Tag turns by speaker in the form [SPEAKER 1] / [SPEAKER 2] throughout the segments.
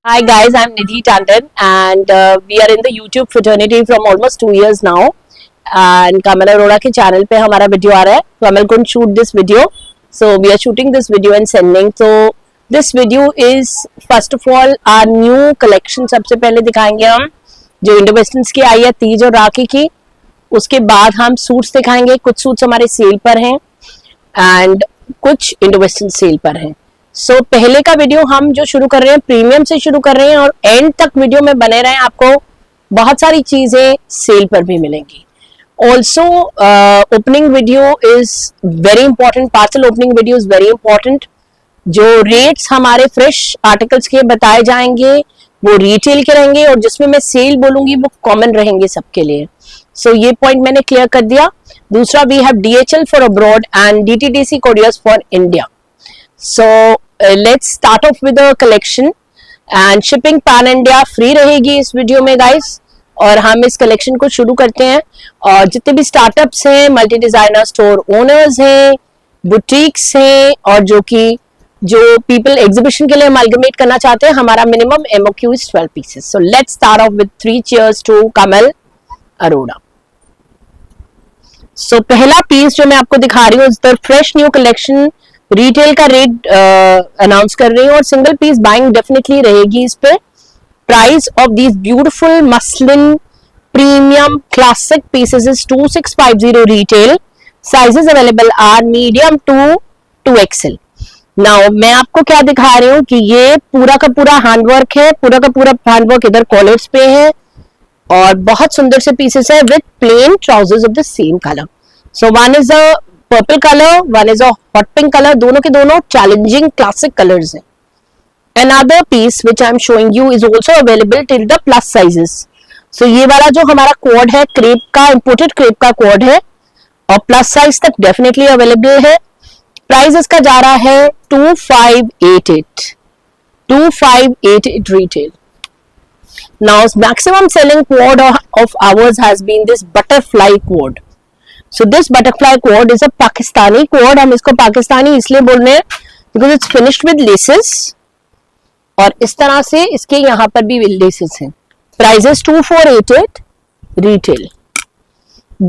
[SPEAKER 1] Hi guys, I'm Nidhi Tandon and we are in the YouTube fraternity from almost 2 years now. And Kamal Arora के channel पे हमारा video आ रहा है. Kamal couldn't shoot this video, so we are shooting this video and sending. So this video is first of all our new collection. सबसे पहले दिखाएंगे हम जो इंडो वेस्टर्न्स की आई है तीज और राखी की. उसके बाद हम सूट्स दिखाएंगे. कुछ सूट्स हमारे सेल पर हैं एंड कुछ इंडो वेस्टर्न सेल पर हैं. सो पहले का वीडियो हम जो शुरू कर रहे हैं प्रीमियम से शुरू कर रहे हैं और एंड तक वीडियो में बने रहें. आपको बहुत सारी चीजें सेल पर भी मिलेंगी. Also opening video is very important. Parcel opening video is very important. जो रेट्स हमारे फ्रेश आर्टिकल्स के बताए जाएंगे वो रिटेल के रहेंगे और जिसमें मैं सेल बोलूंगी वो कॉमन रहेंगे सबके लिए. सो ये पॉइंट मैंने क्लियर कर दिया. दूसरा we have DHL for abroad and DTDC couriers for India. So let's start off with the collection and shipping pan India free रहेगी इस वीडियो में guys. और हम इस कलेक्शन को शुरू करते हैं. और जितने भी स्टार्टअप्स हैं, मल्टी डिजाइनर स्टोर ओनर्स हैं, बुटीक्स हैं और जो पीपल एग्जीबिशन के लिए अमालगमेट करना चाहते हैं, हमारा minimum MOQ is 12 pieces. So let's start off with 3 cheers to Kamal Arora. So पहला पीस जो मैं आपको दिखा रही हूँ is the fresh new collection. Retail का रेट अनाउंस कर रही हूँ और सिंगल पीस बाइंग डेफिनेटली रहेगी इस पे. Price of these beautiful muslin premium classic pieces is 2650 retail. Sizes available are medium to 2XL. Now मैं आपको क्या दिखा रही हूँ कि ये पूरा का पूरा हैंडवर्क है. पूरा का पूरा हैंडवर्क इधर कॉलर्स पे है और बहुत सुंदर से पीसेस है with plane trousers of the same colour. So one is a purple colour, one is a hot pink colour. दोनों के दोनों चैलेंजिंग क्लासिक कलर्स हैं. Another piece which I am showing you is also available till the plus sizes. So ये वाला जो हमारा code है crepe का, इंपोर्टेड क्रेप का कोड है और प्लस साइज तक डेफिनेटली अवेलेबल है. प्राइस इसका जा रहा है 2588 retail. Now maximum selling quad of ours has been this butterfly quad. So this butterfly quad is a Pakistani quad. हम इसको पाकिस्तानी इसलिए बोल रहे हैं because it's finished with laces और इस तरह से इसके यहाँ पर भी laces हैं. Prices 2488 retail.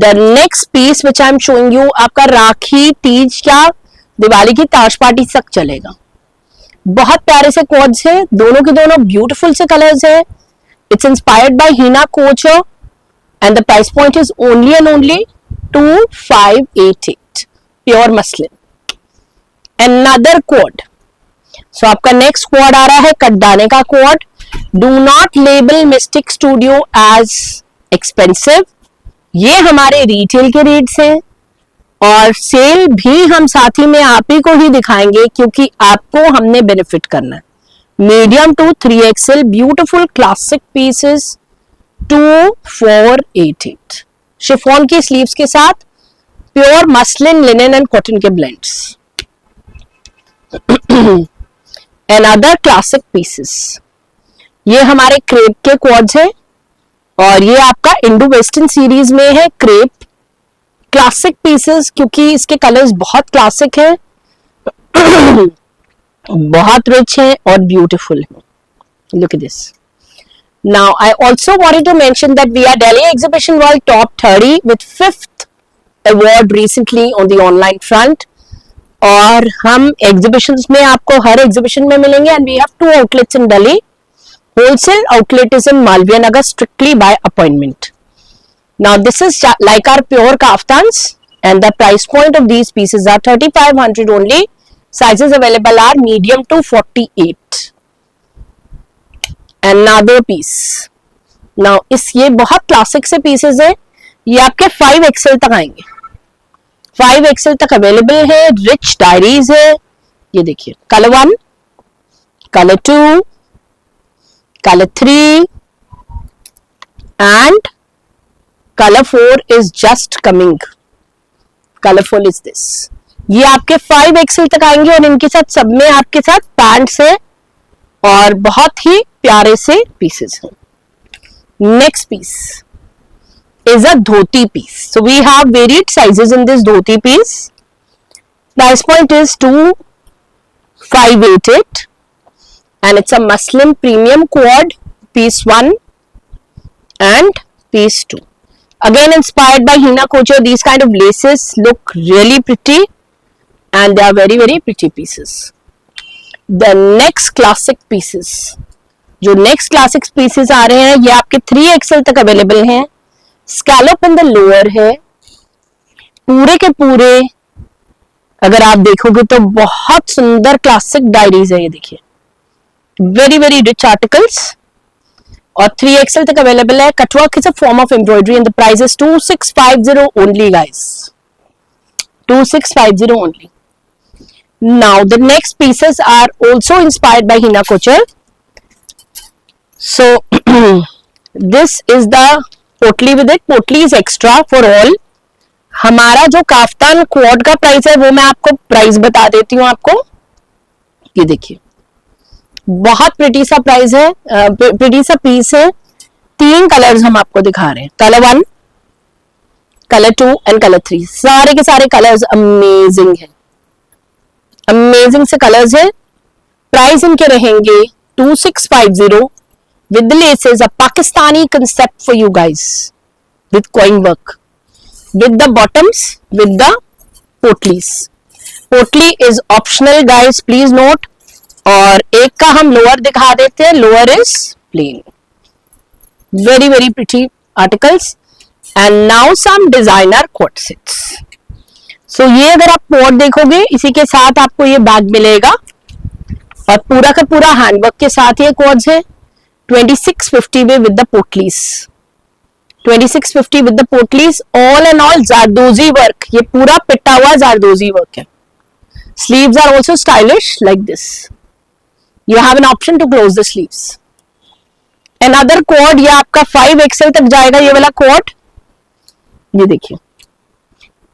[SPEAKER 1] The next piece which I'm showing you आपका राखी तीज क्या दिवाली की ताश पार्टी तक चलेगा. बहुत प्यारे से quads हैं. दोनों के दोनों ब्यूटीफुल से कलर्स हैं. It's inspired by Hina Kocher and the price point is only and only 2588 pure muslin. Another quad. So आपका नेक्स्ट क्वाड आ रहा है कड्डाने का quad. Do not label Mystic Studio as expensive. ये हमारे रिटेल के रेट्स हैं और सेल भी हम साथ ही में आप ही को ही दिखाएंगे क्योंकि आपको हमने बेनिफिट करना है. Medium to 3XL beautiful classic pieces 2488. Chiffon की स्लीव्स के साथ pure muslin linen and cotton के ब्लेंड्स. Another classic pieces. ये हमारे क्रेप के क्वाड्स हैं और ये आपका इंडो वेस्टर्न सीरीज में है क्रेप क्लासिक पीसेस क्योंकि इसके कलर्स बहुत क्लासिक हैं, बहुत रिच हैं और ब्यूटीफुल हैं. Look at this. Now I also wanted to mention that we are Delhi Exhibition World Top 30 with 5th award recently on the online front. और हम एग्जीबिशंस में आपको हर एग्जीबिशन में मिलेंगे and we have 2 outlets in Delhi. Wholesale outlet is in Malviya Nagar strictly by appointment. Now this is like our pure kaftans and the price point of these pieces are 3500 only. Sizes available are medium to 48. Another piece. Now ये बहुत classic से pieces है. ये आपके 5XL तक आएंगे. 5XL तक available है. रिच डायरीज है. ये देखिए colour 1, colour 2, colour 3 and colour 4 is just coming. Colour 4 is this. ये आपके 5XL तक आएंगे और इनके साथ सब में आपके साथ पैंट्स है और बहुत ही प्यारे से पीसेस हैं. Next piece is a dhoti piece. So we have varied sizes in this dhoti piece. Price point is 2588. and it's a muslin premium cord, piece 1 and piece 2. Again inspired by Hina Couture. These kind of laces look really pretty and they are very very pretty pieces. The next classic pieces, जो next classic pieces आ रहे हैं ये आपके 3XL तक available हैं. स्कैलोप in the lower है, पूरे के पूरे अगर आप देखोगे तो बहुत सुंदर क्लासिक डायरीज है. ये देखिए वेरी वेरी रिच आर्टिकल्स और 3XL तक अवेलेबल है. Cutwork is a form of embroidery and the price is 2650 only guys, 2650 only. Now the next pieces are also inspired by Hina Couture. So this is the पोटली with it. पोटली is extra for all. हमारा जो kaftan quad का price है वो मैं आपको price बता देती हूँ आपको. ये देखिए बहुत प्रिटी सा प्राइस है, प्रिटी सा पीस है. 3 कलर्स हम आपको दिखा रहे हैं, कलर 1, कलर 2 एंड कलर 3. सारे के सारे कलर्स अमेजिंग है, अमेजिंग से कलर्स है. प्राइस इनके रहेंगे 2650 with the laces, a Pakistani concept for you guys with coin work, with the bottoms, with the potlis. Potli is optional guys, please note. और एक का हम लोअर दिखा देते हैं, lower is plain. Very very pretty articles. And now some designer coat sets. So ये अगर आप कोट देखोगे इसी के साथ आपको ये बैग मिलेगा और पूरा का पूरा हैंडवर्क के साथ ये कोट्स है. 2650 में with the potlis, 2650 with the potlis. All and all zardozi work, ये पूरा पिटा हुआ जारदोजी वर्क है. Sleeves are also stylish like this. You have an option to close the sleeves. Another co-ord, ये आपका 5XL तक जाएगा ये वाला कोड. ये देखिए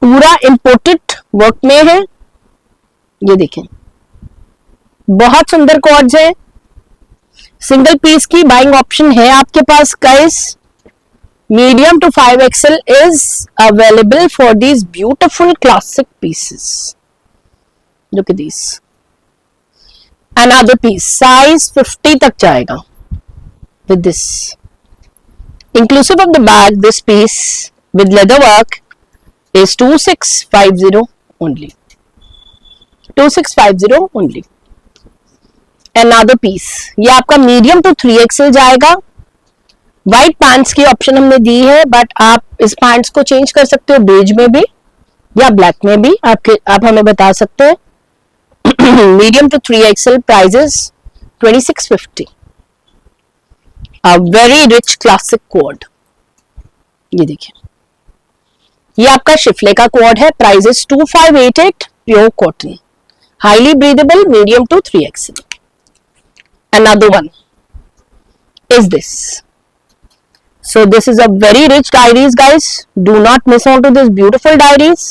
[SPEAKER 1] पूरा इंपोर्टेड वर्क में है. ये देखिए बहुत सुंदर कॉर्ड्स है. सिंगल पीस की बाइंग ऑप्शन है आपके पास guys. Medium to 5XL is available for these beautiful classic pieces. Look at this. Another piece size 50 तक जाएगा with this. Inclusive of the bag, this piece with leather work is 2650 only. 2650 only. Another piece, ये आपका medium to 3XL जाएगा. White pants की option हमने दी है, but आप इस पैंट्स को चेंज कर सकते हो बेज में भी या ब्लैक में भी. आप हमें बता सकते हैं. Medium to 3XL prices 2650. A very rich classic quad. ये देखिए ये आपका शिफले का क्वाड है. Price is 2588. Pure cotton, highly breathable, medium to 3XL. Another one is this. So this is a very rich diaries guys. Do not miss out to this beautiful diaries.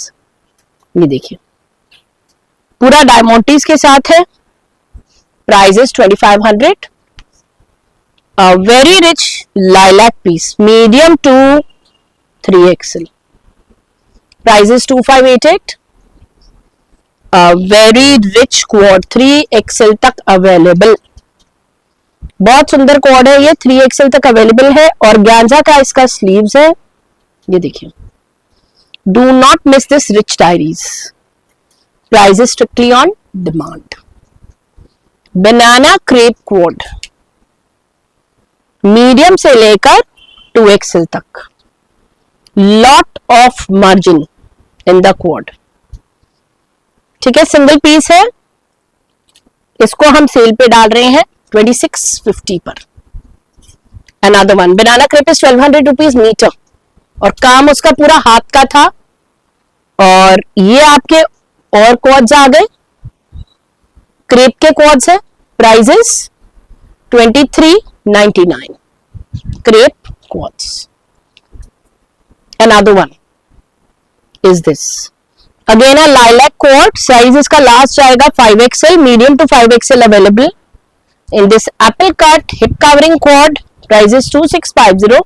[SPEAKER 1] ये देखिए पूरा डायमंडीज के साथ है. Price is 2500. A very rich lilac piece, medium to 3XL. Price is 2588. A very rich quad, 3XL तक available. बहुत सुंदर quad है ये, 3XL तक अवेलेबल है. और ग्यानजा का इसका स्लीव्स है. ये देखिए do not miss this rich diaries. Price is strictly on demand. Banana crepe quad, medium से लेकर 2XL तक. Lot of margin in the quad. ठीक है, सिंगल पीस है. इसको हम सेल पे डाल रहे हैं 2650 पर. Another one banana crepe is 1200 rupees metre. और काम उसका पूरा हाथ का था. और ये आपके और क्वाड्स आ गए, क्रेप के क्वाड्स है. Prices 2399. crepe quads. Another one is this. Again a lilac quad. Size इसका लास्ट जाएगा 5XL. Medium to 5XL available in this apple cut hip covering quad. Price is 2650.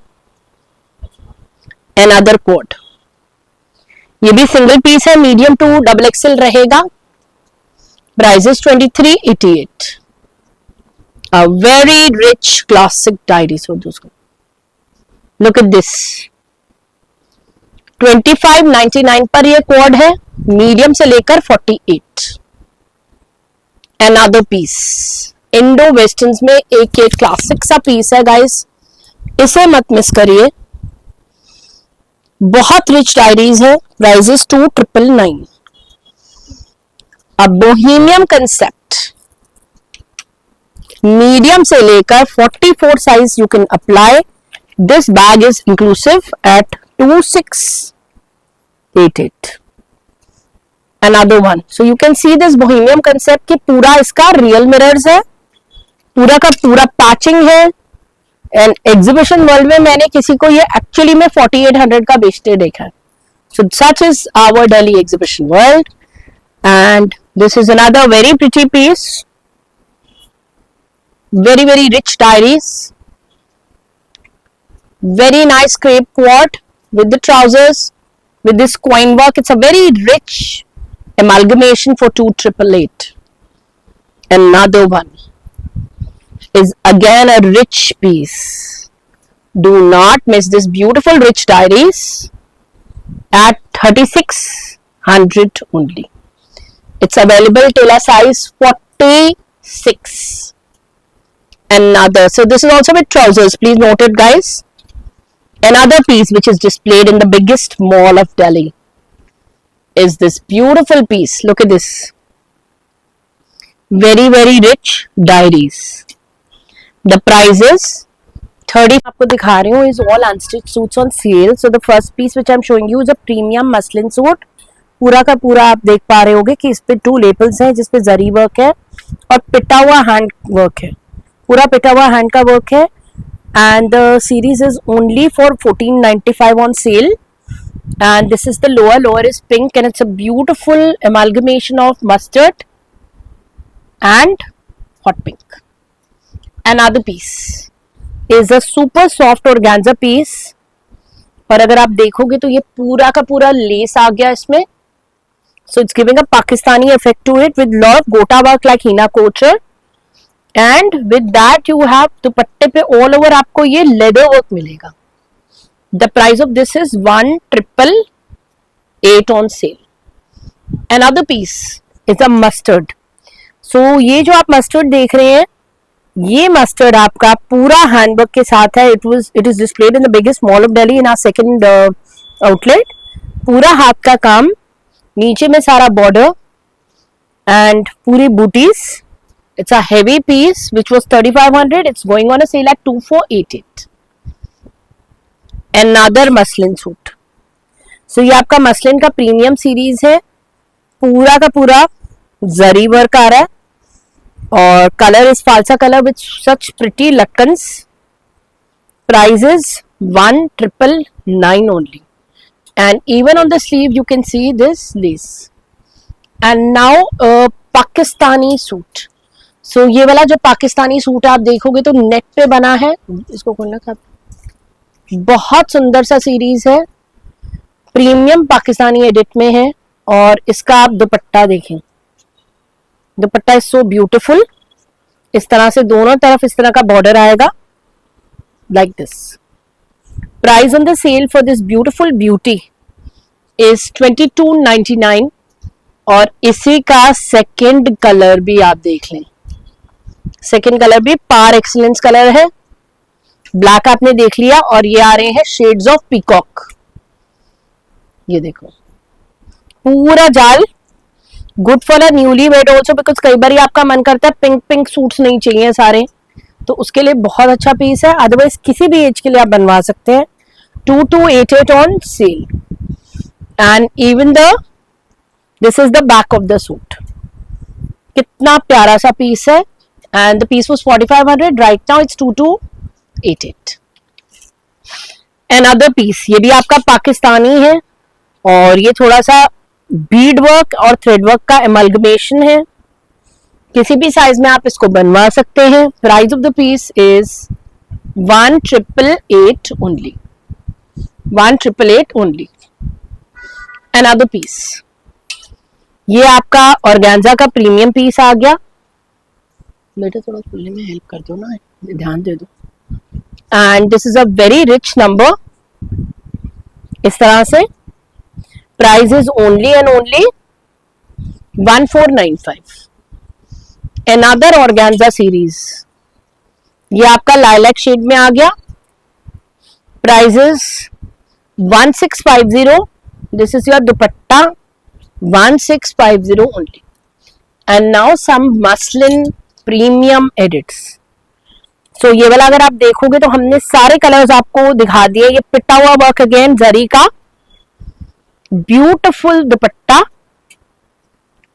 [SPEAKER 1] Another quad. ये भी single piece है, medium to XXL रहेगा. Price is 2388. A very rich classic diaries for those. Look at this. 2599 पर ये code है, medium से लेकर 48. Another piece. Indo westerns में एक क्लासिक सा पीस है गाइस, इसे मत मिस करिए. बहुत रिच डायरीज है. प्राइजेस 2999. अब बोहेमियन कंसेप्ट, मीडियम से लेकर 44 size you can apply. This bag is inclusive at 2688. Another one. So you can see this bohemian concept कि पूरा इसका रियल मिरर्स है, पूरा का पूरा पैचिंग है. एंड एग्जीबिशन वर्ल्ड में मैंने किसी को ये एक्चुअली में 4800 का बेचते देखा है. So such is our Delhi exhibition world. And this is another very pretty piece. Very very rich diaries, very nice crepe quad with the trousers with this coin work. It's a very rich amalgamation for 2888. Another one is again a rich piece. Do not miss this beautiful rich diaries at 3600 only. It's available till a size 46. Another, so this is also with trousers, please note it guys. Another piece which is displayed in the biggest mall of Delhi is this beautiful piece. Look at this, very very rich diaries. The price is 30. आपको दिखा रही हूँ is all unstitched suits on sale. So the first piece which I'm showing you is a premium muslin suit. पूरा का पूरा आप देख पा रहे होगे कि इस पे 2 लेबल्स हैं जिसपे जरी वर्क है और पिटा हुआ हैंड वर्क है. पूरा पिटा हुआ हैंड का वर्क है. And the series is only for 1495 on sale. And this is the lower is pink and it's a beautiful amalgamation of mustard and hot pink. Another piece is a super soft organza piece. और अगर आप देखोगे तो ये पूरा का पूरा less आ गया इसमें. So it's giving a Pakistani effect to it with lot of gota work like Hina Kocher. And with that you have दुपट्टे पे all over आपको ये leather work मिलेगा. The price of this is 1888 on sale. Another piece is a mustard. So ये जो आप mustard देख रहे हैं, ये mustard आपका पूरा handwork के साथ है. It is displayed in the biggest mall of Delhi in our second outlet. पूरा हाथ का काम, नीचे में सारा border and पूरी booties. It's a heavy piece which was 3500. It's going on a sale at 2488. Another muslin suit. So ये आपका मसलिन का प्रीमियम सीरीज है. पूरा का पूरा जरी वर्क आ रहा है और colour is phalsa colour with such pretty latkans. Price is 1999 only. And even on the sleeve you can see this lace. And now Pakistani suit. So ये वाला जो पाकिस्तानी सूट आप देखोगे तो नेट पे बना है. इसको खोलना था. बहुत सुंदर सा सीरीज है, प्रीमियम पाकिस्तानी एडिट में है. और इसका आप दुपट्टा देखें, दुपट्टा इज सो ब्यूटीफुल. इस तरह से दोनों तरफ इस तरह का बॉर्डर आएगा like this. Price on the sale for this beautiful beauty is 2299. और इसी का सेकेंड कलर भी आप देख लें. सेकेंड कलर भी पार एक्सीलेंस कलर है. ब्लैक आपने देख लिया और ये आ रहे हैं शेड्स ऑफ पीकॉक. ये देखो पूरा जाल. Good for a newly wed also because कई बार आपका मन करता है पिंक पिंक सूट्स नहीं चाहिए सारे, तो उसके लिए बहुत अच्छा पीस है. अदरवाइज किसी भी एज के लिए आप बनवा सकते हैं. 2288 on sale. And even this is the back of the suit. कितना प्यारा सा पीस है. And the piece was 4500. Right now it's 2288. Another piece, ये भी आपका पाकिस्तानी है और ये थोड़ा सा बीड वर्क और थ्रेड वर्क का एमलगमेशन है. किसी भी साइज में आप इसको बनवा सकते हैं. Price of the piece is 1888 only. 1888 only. Another piece, ये आपका ऑर्गेन्जा का प्रीमियम पीस आ गया. बेटा थोड़ा खुलने में हेल्प कर दो ना, ध्यान दे दो। And this is a very rich number. इस तरह से price is only and only 1495। Another organza series, ये आपका लाइलैक शेड में आ गया। Price is 1650। This is your dupatta, 1650 only. And now some muslin premium edits. So ये वाला अगर आप देखोगे तो हमने सारे कलर्स आपको दिखा दिए। ये पिटा हुआ वर्क अगेन जरी का, ब्यूटिफुल दुपट्टा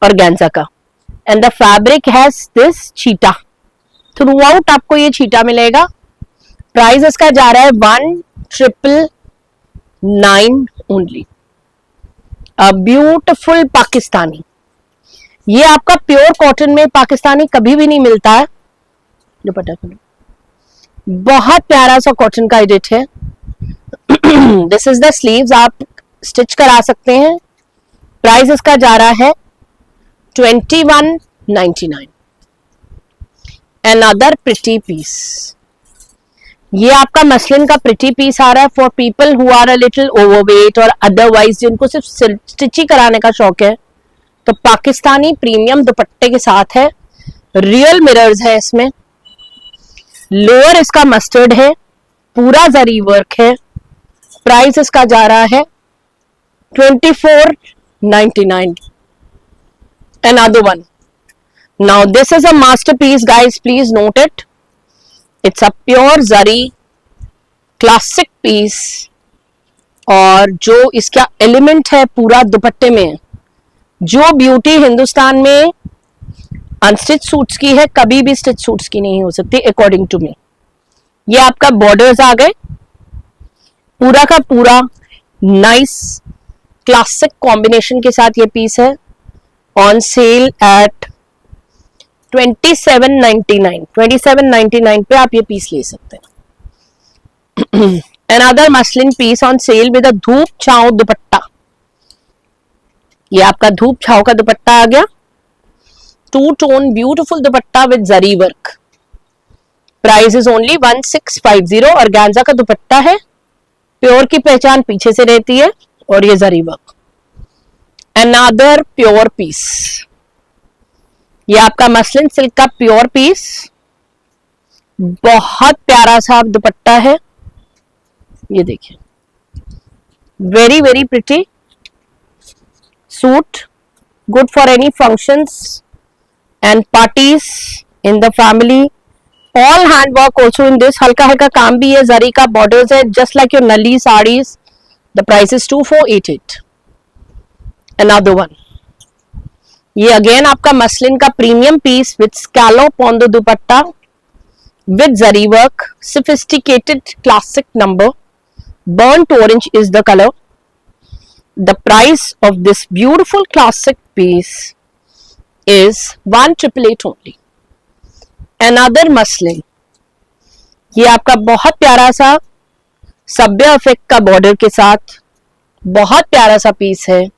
[SPEAKER 1] ऑर्गेन्जा का, and the fabric has this cheetah. Through out आपको ये चीटा मिलेगा। प्राइस इसका जा रहा है 1999 ओनली। A beautiful Pakistani. ये आपका प्योर कॉटन में पाकिस्तानी कभी भी नहीं मिलता है। दुपट्टा खोलो, बहुत प्यारा सा कॉटन का एडिट है। दिस इज द स्लीव्स, आप स्टिच करा सकते हैं। प्राइस इसका जा रहा है 2199। अनदर प्रिटी पीस, ये आपका मसलिन का प्रिटी पीस आ रहा है for people who are a little overweight और अदरवाइज जिनको सिर्फ स्टिची कराने का शौक है। तो पाकिस्तानी प्रीमियम दुपट्टे के साथ है, रियल मिरर्स है इसमें। लोअर इसका मस्टर्ड है, पूरा जरी वर्क है। प्राइस इसका जा रहा है 2499। Another one. Now this is a masterpiece, guys. Please note it. It's a pure zari classic piece. और जो इसका एलिमेंट है पूरा दुपट्टे में, जो ब्यूटी हिंदुस्तान में अनस्टिच सूट्स की है कभी भी स्टिच सूट्स की नहीं हो सकती अकॉर्डिंग टू मी। ये आपका बॉर्डर्स आ गए, पूरा का पूरा नाइस क्लासिक कॉम्बिनेशन के साथ ये पीस है। On sale eight 2799। 2799 पे आप ये पीस ले सकते हैं। Another muslin piece on sale with a धूप छांव दुपट्टा। ये आपका धूप छांव का दुपट्टा आ गया, 2 tone beautiful dupatta with zari work. Price is only 1650। Organza का दुपट्टा है, प्योर की पहचान पीछे से रहती है, और ये जरी वर्क। अनदर प्योर पीस, ये आपका मसलिन सिल्क का प्योर पीस, बहुत प्यारा सा दुपट्टा है। ये देखिए, very very pretty suit, good for any functions and parties in the family. All hand work also in this, हल्का हल्का काम भी है, जरी का बॉर्डर्स है, जस्ट लाइक योर नली saris. The price is 2488। Another one, ये अगेन आपका मसलिन का premium piece with scallop on the dupatta with zari work, sophisticated classic number, burnt orange is the color. The price of this beautiful classic piece is 1888 only. Another muslin, ये आपका बहुत प्यारा सा सब्य effect का border के साथ बहुत प्यारा सा पीस है,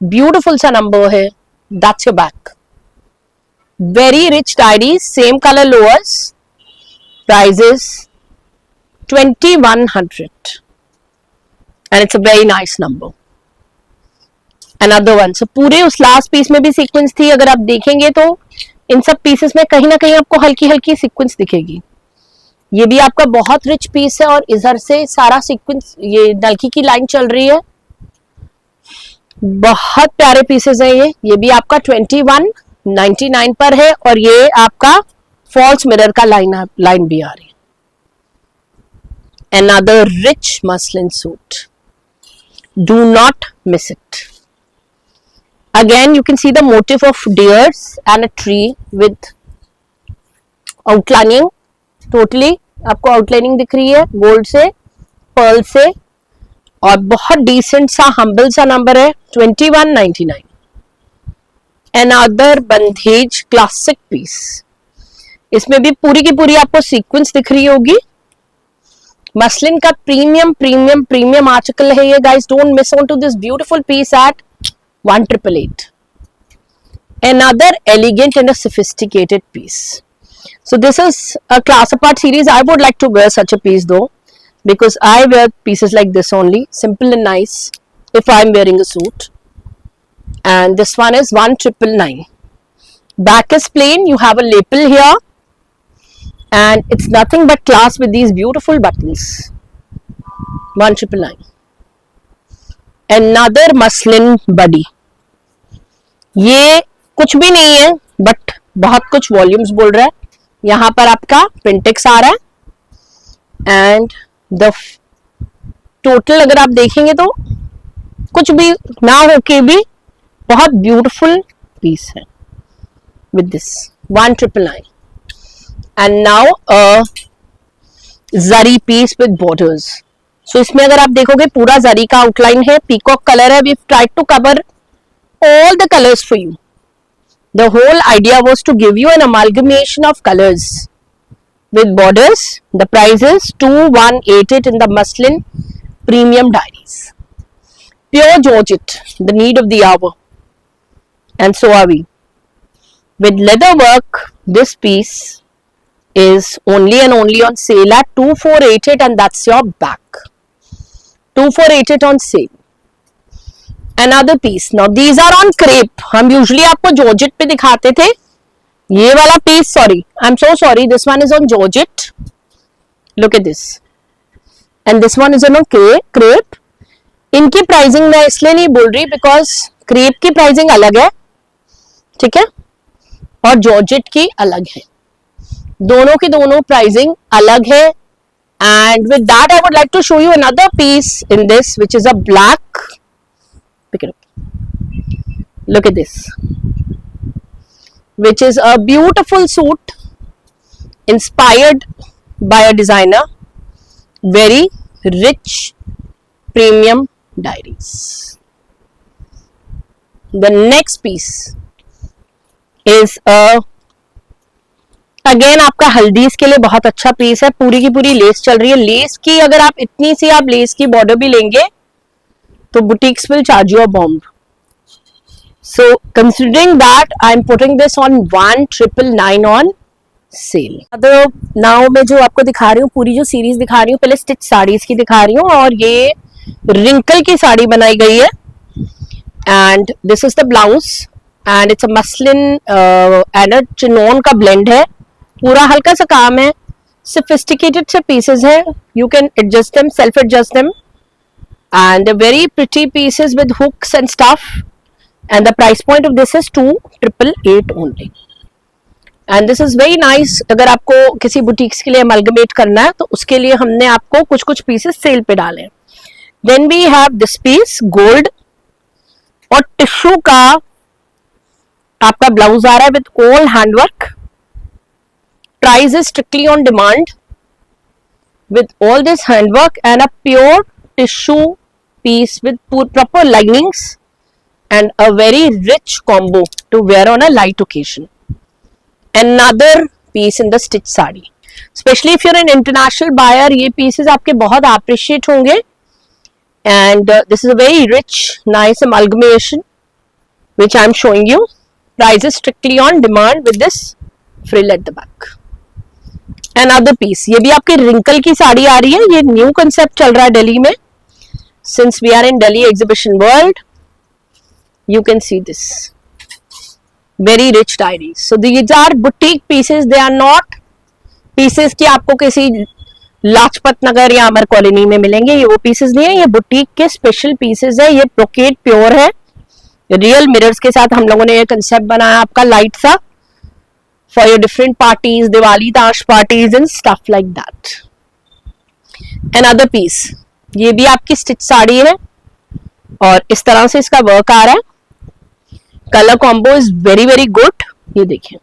[SPEAKER 1] ब्यूटिफुल सा नंबर है। That's your back, very rich tie-dyes, same colour lowers. Price is 2100 and it's a very nice number. Another one, so पूरे उस लास्ट पीस में भी सीक्वेंस थी। अगर आप देखेंगे तो इन सब पीसेस में कहीं ना कहीं आपको हल्की हल्की सीक्वेंस दिखेगी। ये भी आपका बहुत रिच पीस है और इधर से सारा सीक्वेंस, ये नलकी की लाइन चल रही है। बहुत प्यारे पीसेस है ये भी आपका 2199 पर है, और ये आपका फॉल्स मिरर का लाइन भी आ रही है। Another rich muslin suit, do not miss it. Again you can see the motif of deers and a tree with outlining. Totally आपको आउटलाइनिंग दिख रही है गोल्ड से, पर्ल से, और बहुत डिसेंट सा हम्बल सा नंबर है 2199। Another बंधेज क्लासिक पीस, इसमें भी पूरी की पूरी आपको सीक्वेंस दिख रही होगी। मसलिन का प्रीमियम प्रीमियम प्रीमियम आर्टिकल है ये guys, don't miss on to this beautiful piece at 1888। Another elegant and a sophisticated piece, So this is a class apart series. I would like to wear such a piece though, because I wear pieces like this only, simple and nice, if I am wearing a suit. And this one is 1999. Back is plain, you have a lapel here, and it's nothing but class with these beautiful buttons. 1999. Another muslin body. ये कुछ भी नहीं है but बहुत कुछ volumes बोल रहा है. यहाँ पर आपका प्रिंटेक्स आ रहा है एंड द टोटल अगर आप देखेंगे तो कुछ भी ना होके भी बहुत ब्यूटीफुल पीस है with this 1999. And now zari piece with borders. So इसमें अगर आप देखोगे पूरा जरी का आउटलाइन है, पीकॉक कलर है. We tried to cover all the colors for you. The whole idea was to give you an amalgamation of colors with borders. The price is 2188 in the muslin premium diaries. Pure Georgette, the need of the hour. And so are we. With leather work, this piece is only and only on sale at 2488 and that's your back. 2488 on sale. Another piece. Now these are on crepe. हम usually आपको georgette पे दिखाते थे. ये वाला piece, sorry, I'm so sorry. This one is on georgette. Look at this. And this one is on crepe. इनकी pricing मैं इसलिए नहीं बोल रही because crepe की प्राइसिंग अलग है, ठीक है, और जॉर्जेट की अलग है. दोनों की दोनों प्राइसिंग अलग है. And with that I would like to show you another piece in this, which is a black. Pick it up. Look at this, which is a beautiful suit inspired by a designer. Very rich premium diaries. The next piece is again आपका हल्दीज के लिए बहुत अच्छा piece है. पूरी की पूरी less चल रही है. लेस की अगर आप इतनी सी आप लेस की बॉर्डर भी लेंगे तो boutiques will charge you a bomb. So considering that, I am putting this on 1999 on sale. Now मैं जो आपको दिखा रही हूँ, पूरी जो सीरीज दिखा रही हूँ, पहले स्टिच साड़ीज की दिखा रही हूँ और ये रिंकल की साड़ी बनाई गई है. And this is the blouse and it's a muslin and chinon का ब्लेंड है. पूरा हल्का सा काम है, सोफिस्टिकेटेड से पीसेस है. You can adjust them, self adjust them. And the very pretty pieces with hooks and stuff, and the price point of this is 2888 only. And this is very nice. अगर आपको किसी boutiques के लिए amalgamate करना है तो उसके लिए हमने आपको कुछ कुछ pieces सेल पे डाले. Then we have this piece gold और टिश्यू का आपका ब्लाउज आ रहा है with all handwork. Price is strictly on demand with all this handwork and a pure tissue piece with proper linings and a very rich combo to wear on a light occasion. Another piece in the stitch sari. Especially if you're an international buyer, ये pieces आपके बहुत appreciate होंगे. And this is a very rich, nice amalgamation which I am showing you. Price is strictly on demand with this frill at the back. Another piece. ये भी आपके wrinkle की साड़ी आ रही है. ये new concept चल रहा है दिल्ली में. Since we are in Delhi exhibition world, you can see this very rich diaries. So these are boutique pieces. They are not pieces कि आपको किसी लाजपत नगर या अमर कॉलोनी में मिलेंगे. ये वो pieces नहीं है, ये boutique के special pieces है. ये brocade pure है, रियल मिरर्स के साथ हम लोगों ने ये कंसेप्ट बनाया आपका लाइट सा for your different parties, Diwali Dash parties and stuff like that. Another piece. ये भी आपकी स्टिच साड़ी है और इस तरह से इसका वर्क आ रहा है. Colour combo is very very good. ये देखिए,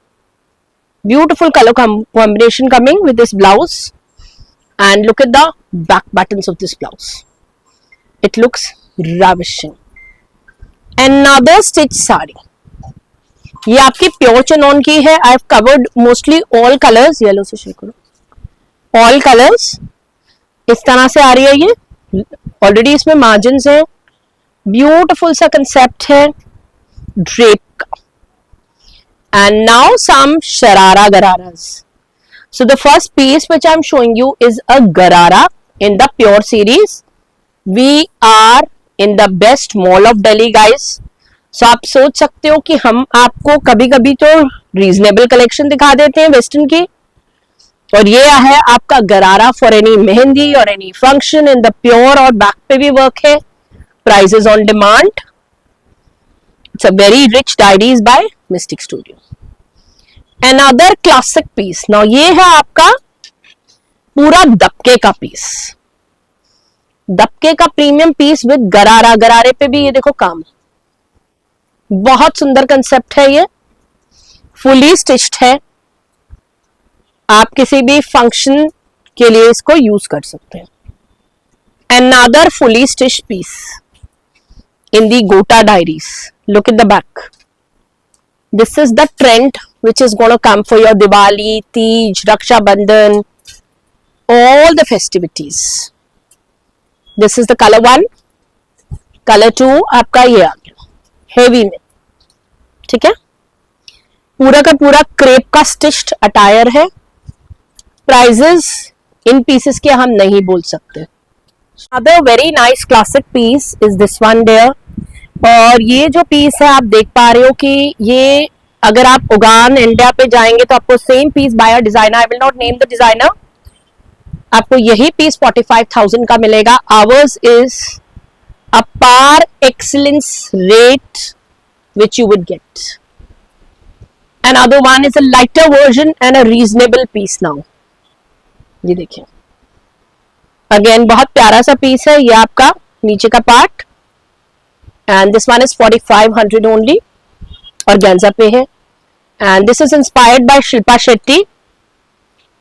[SPEAKER 1] beautiful colour combination coming with this blouse and look at the back buttons of this blouse. It looks ravishing. Another stitch sari. ये आपकी प्योर चिनोन की है. I have covered mostly all colours. Yellow से share करो. All colours इस तरह से आ रही है. ये ऑलरेडी इसमें मार्जिन है. ब्यूटिफुल सा कंसेप्ट है ड्रेप का. And now some sharara ghararas. So the first piece which I'm showing you is a Garara in the Pure series. We are in the best mall of Delhi, guys. So आप सोच सकते हो कि हम आपको कभी कभी तो रीजनेबल कलेक्शन दिखा देते हैं वेस्टर्न की, और ये है आपका गरारा फॉर एनी मेहंदी और any function in the pure, और बैक पे भी वर्क है. Prices on demand. It's a very rich diaries by Mystic Studio. Another classic piece. Now ये है आपका पूरा दबके का पीस, दबके का प्रीमियम पीस विद गरारा. गरारे पे भी ये देखो काम, बहुत सुंदर कंसेप्ट है. ये फुली स्टिच्ड है. आप किसी भी फंक्शन के लिए इसको यूज कर सकते हैं. Another fully stitched piece in the Gota diaries. Look at the back. This is the trend which is going to come for your Diwali, Tej, Raksha Bandhan, all the festivities. This is the color 1. Color 2 आपका ये आ गया heavy में. ठीक है, पूरा का पूरा crepe का स्टिच्ड अटायर है. प्राइजेस इन पीसेस के हम नहीं बोल सकते. Another very nice classic piece is this one there. और ये जो पीस है आप देख पा रहे हो कि ये अगर आप उगान इंडिया पे जाएंगे तो आपको same piece by a designer, I will not name the designer, आपको यही पीस 45,000 का मिलेगा. Ours is a par excellence rate which you would get. Another one is a lighter version and a reasonable piece now. ये देखिए again बहुत प्यारा सा piece है. ये आपका नीचे का part, and this one is 4500 only, organza पे है. And this is inspired by Shilpa Shetty.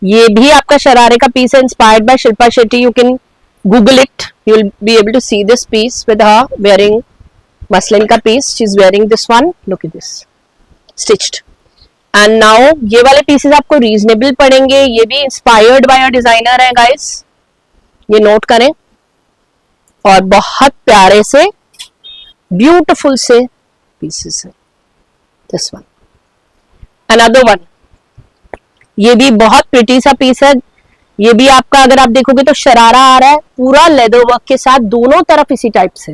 [SPEAKER 1] ये भी आपका शरारे का पीस है, inspired by Shilpa Shetty. You can Google it, you will be able to see this piece with her wearing muslin का piece. She is wearing this one. Look at this stitched. And now ये वाले pieces आपको reasonable पड़ेंगे. ये भी inspired by a designer है guys, ये note करें. और बहुत प्यारे से ब्यूटीफुल से पीसेस है. दिस वन, अनदर वन, ये भी बहुत प्रिटी सा पीस है. ये भी आपका अगर आप देखोगे तो शरारा आ रहा है पूरा लेदर वर्क के साथ, दोनों तरफ इसी टाइप से.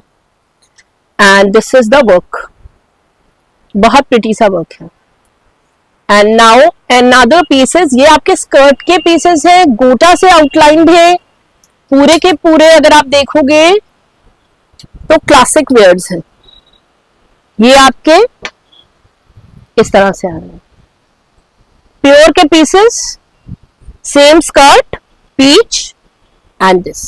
[SPEAKER 1] And this is the work, बहुत प्रिटी सा वर्क है. एंड नाउ अनदर पीसेस, ये आपके स्कर्ट के पीसेस है, गोटा से आउटलाइंड है पूरे के पूरे. अगर आप देखोगे तो क्लासिक वेयर्स है. ये आपके इस तरह से आ रहे हैं प्योर के pieces. Same skirt, peach and this.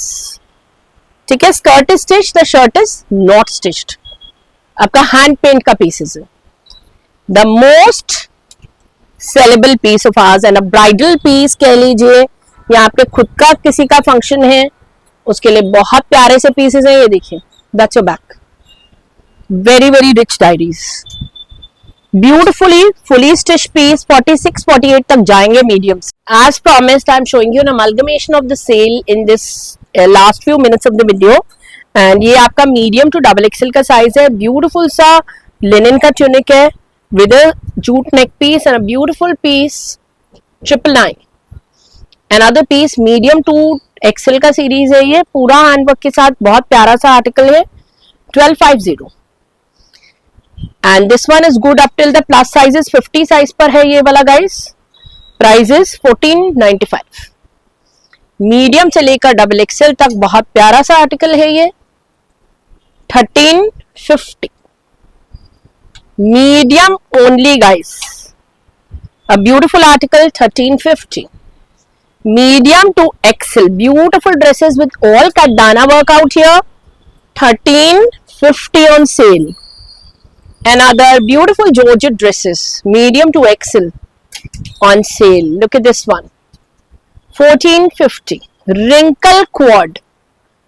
[SPEAKER 1] ठीक है, skirt is stitched, the shirt is not stitched. आपका हैंड पेंट का पीसेस है. The most saleable piece of ours and a bridal piece कह लीजिए, या आपके खुद का किसी का फंक्शन है उसके लिए बहुत प्यारे से पीसेस हैं. ये देखिए, that's your back. Very very rich diaries, beautifully fully stitch piece. 46-48 तक जाएंगे mediums. As promised I am showing you an amalgamation of the sale in this last few minutes of the video. And ये आपका medium to double XL का size है. Beautiful सा linen का tunic है with a jute neck piece and a beautiful piece 999. Another piece medium to XL का series है. ये पूरा हैंडवर्क के साथ बहुत प्यारा सा आर्टिकल है. 1250. And this one is good up till the plus sizes 50 size पर है ये वाला गाइस. Price is 1495. मीडियम से लेकर डबल XL तक बहुत प्यारा सा आर्टिकल है ये. 1350. Medium only guys, a beautiful article. 1350. Medium to XL, beautiful dresses with all Kaddana work out here. 1350 on sale. Another beautiful Georgette dresses, medium to XL on sale. Look at this one, 1450. Wrinkle quad.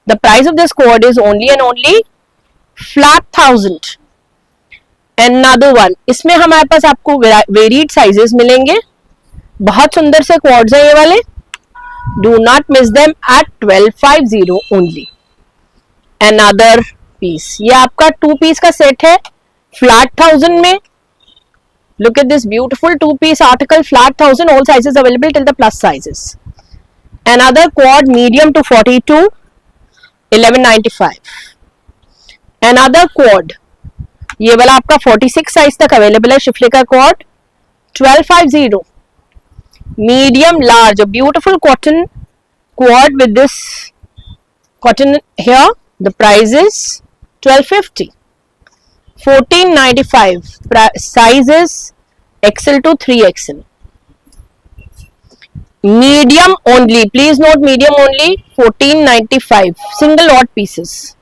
[SPEAKER 1] The price of this quad is only and only flat 1000. Another one, इसमें हमारे पास आपको varied sizes मिलेंगे. बहुत सुंदर से quartz हैं ये वाले. Do not miss them at 1250 only. Another पीस, ये आपका 2 पीस का सेट है फ्लैट 1000 में. Look at this beautiful two-piece article, flat 1000, all sizes available till the plus sizes. Another quad, medium to 42, 1195. Another quad, ये वाला आपका 46 साइज तक अवेलेबल है, शिफले का quad, 1250. Medium large, a beautiful cotton quad with this cotton here. The price is 1250. 1495. Sizes XL to 3XL. Medium only, please note medium only, 1495. Single odd pieces,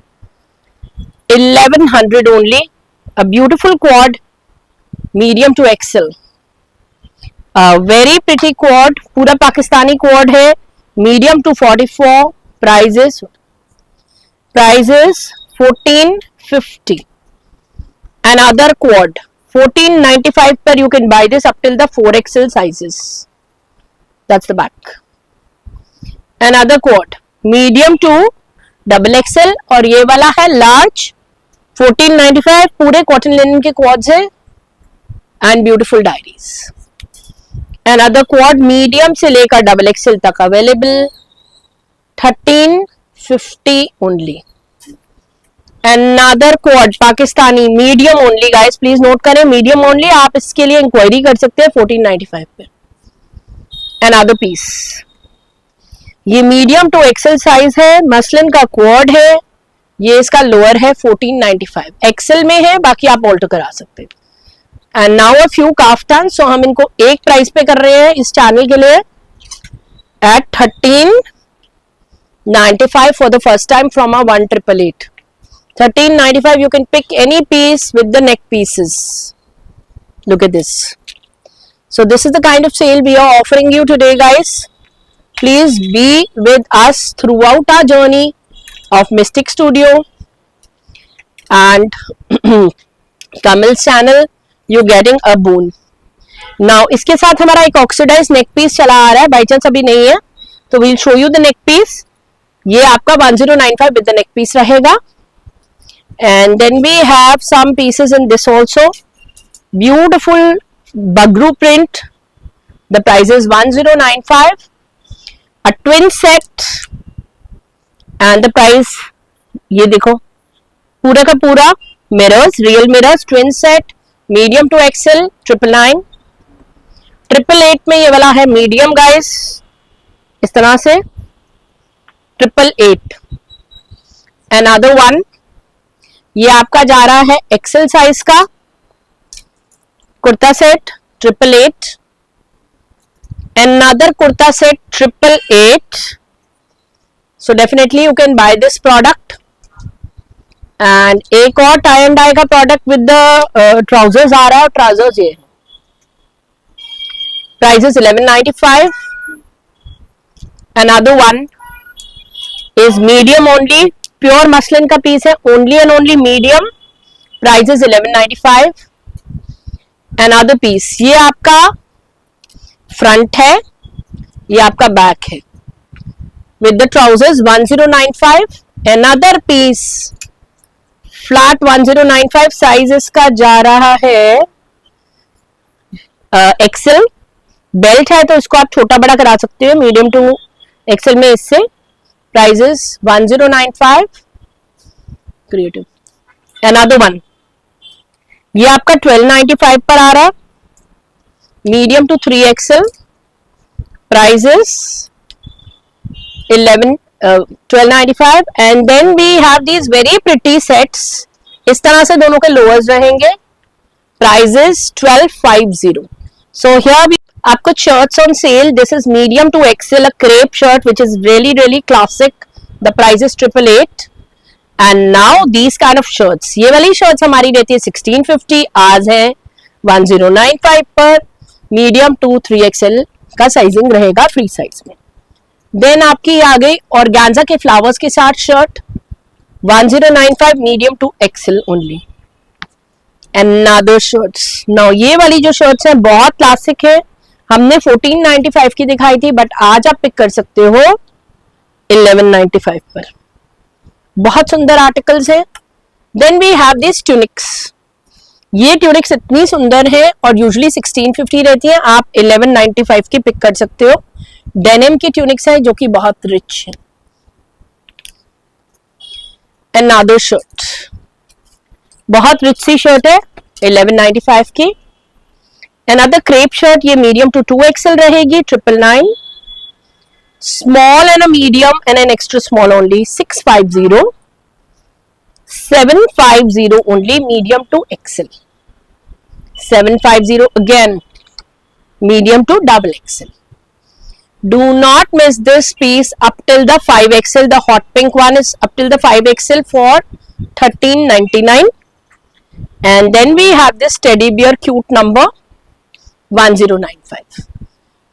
[SPEAKER 1] 1100 only. A beautiful quad, medium to XL. Very pretty quad, पूरा Pakistani quad है, medium to 44. Prices 1450. Another quad, 1495 per. You can buy this up till the 4XL sizes. That's the back. Another quad, medium to XXL, और ये वाला है large, 1495. पूरे cotton linen के quartz है and beautiful diaries. Another quad, medium से लेकर XXL तक available, 1350 only. Another quad, Pakistani, medium only guys, please note करें, मीडियम ओनली. आप इसके लिए इंक्वायरी कर सकते हैं 1495 पे. Another piece, ये मीडियम टू एक्सेल साइज है, मसलिन का क्वाड है, ये इसका लोअर है, 1495. एक्सेल में है, बाकी आप ऑल्टर करा सकते हैं. And now a few kaftan. So हम इनको एक प्राइस पे कर रहे हैं इस चैनल के लिए at 1395 for the first time from a 1888. 1395. You can pick any piece with the neck pieces. Look at this. So this is the kind of sale we are offering you today, guys. Please be with us throughout our journey of Mystic Studio and Kamal's channel. You're getting a boon. Now इसके साथ हमारा एक oxidise neck piece चला आ रहा है, by chance अभी नहीं है तो we'll show you the neck piece. ये आपका 1095 with the neck piece रहेगा. And then we have some pieces in this also. Beautiful Bagru print. The price is 1095. A twin set. And the price, ये देखो, पूरा का पूरा mirrors, real mirrors, twin set, medium to XL, 999. 888 में ये वाला है medium guys, इस तरह से 888. Another one, ये आपका जा रहा है एक्सेल साइज का kurta set, 888. Another kurta set 888. So definitely you can buy this product. And एक और टाई एंड डाई का प्रोडक्ट विद द ट्राउजर्स आ रहा है, और ट्राउजर्स ये price is 1195. Another one is medium only, pure muslin का पीस है, only and only medium, price is 1195. Another piece, ये आपका फ्रंट है, ये आपका बैक है with the trousers, 1095. Another piece, flat 1095. Size इसका जा रहा है एक्सेल. बेल्ट है तो इसको आप छोटा बड़ा करा सकते हो, मीडियम टू एक्सेल में इससे. प्राइजेस 1095. क्रिएटिव. Another one, ये आपका 1295 पर आ रहा, medium to 3XL. Prices 1295. And then we have these very pretty sets. इस तरह से दोनों के लोअर्स रहेंगे. प्राइजेस 1250. सो हियर वी आपको shirts on sale. This is medium to XL, a crepe shirt which is really really classic. The price is 888. And now these kind of shirts, ये वाली shirts हमारी रहती है 1650, आज है 1095 पर. मीडियम टू 3XL का साइजिंग रहेगा फ्री साइज में. देन आपकी आ गई ऑर्गेन्जा के फ्लावर्स के साथ shirt, 1095, medium to XL only. Another shirts. Now ये वाली जो शर्ट्स हैं बहुत क्लासिक है, हमने 1495 की दिखाई थी, बट आज आप पिक कर सकते हो 1195 पर. बहुत सुंदर आर्टिकल्स हैं. Then we have this tunics. ये ट्यूनिक्स इतनी सुंदर है और यूजुअली 1650 रहती है, आप 1195 की पिक कर सकते हो। डेनिम की ट्यूनिक्स है जो कि बहुत रिच है। अनदर शर्ट, बहुत रिच सी शर्ट है 1195 की। अनदर क्रेप शर्ट, ये मीडियम टू 2XL रहेगी 999। Small and a medium and an extra small only 650। 750 only medium to XL. 750 again medium to double XL. Do not miss this piece up till the 5XL. The hot pink one is up till the 5XL for 1399. And then we have this teddy bear cute number 1095.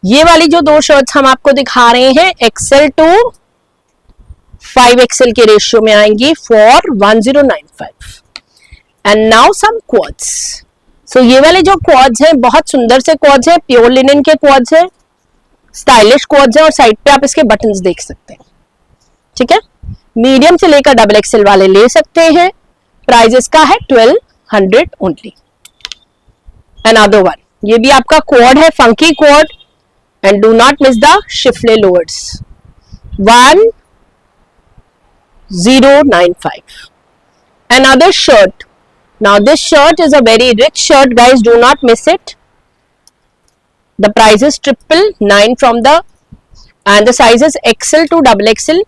[SPEAKER 1] ये वाली जो दो shirts हम आपको दिखा रहे हैं XL to 5XL के रेशियो में आएंगी for 1095। And now some quads. So ये वाले जो क्वाड्स हैं बहुत सुंदर से क्वाड्स हैं, प्योर लिनन के क्वाड्स हैं, स्टाइलिश क्वाड्स हैं और साइड पे आप इसके बटन्स देख सकते हैं। ठीक है, मीडियम से लेकर डबल XL वाले ले सकते हैं। प्राइस इसका है 1200 ओनली। अनदर वन, ये भी आपका क्वाड है, funky quad, and do not miss the schiffli lowers 1095. Another shirt. Now this shirt is a very rich shirt, guys, do not miss it. The price is 999 from the, and the size is XL to double XL,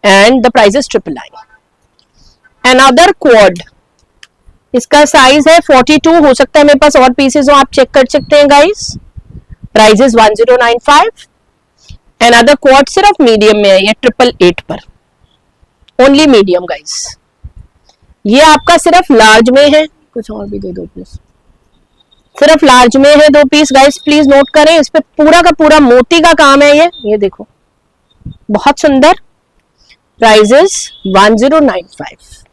[SPEAKER 1] and the price is 999. Another quad, इसका size है 42, हो सकता है मेरे पास और pieces हो, आप check कर सकते हैं guys. Price is 1095. Another quad सिर्फ मीडियम में है, ये 888 पर, ओनली मीडियम गाइस। ये आपका सिर्फ लार्ज में है, कुछ और भी दे दो प्लीज। सिर्फ लार्ज में है 2 पीस गाइस, प्लीज नोट करें। इस पे पूरा का पूरा मोती का काम है ये देखो, बहुत सुंदर। Price is 1095।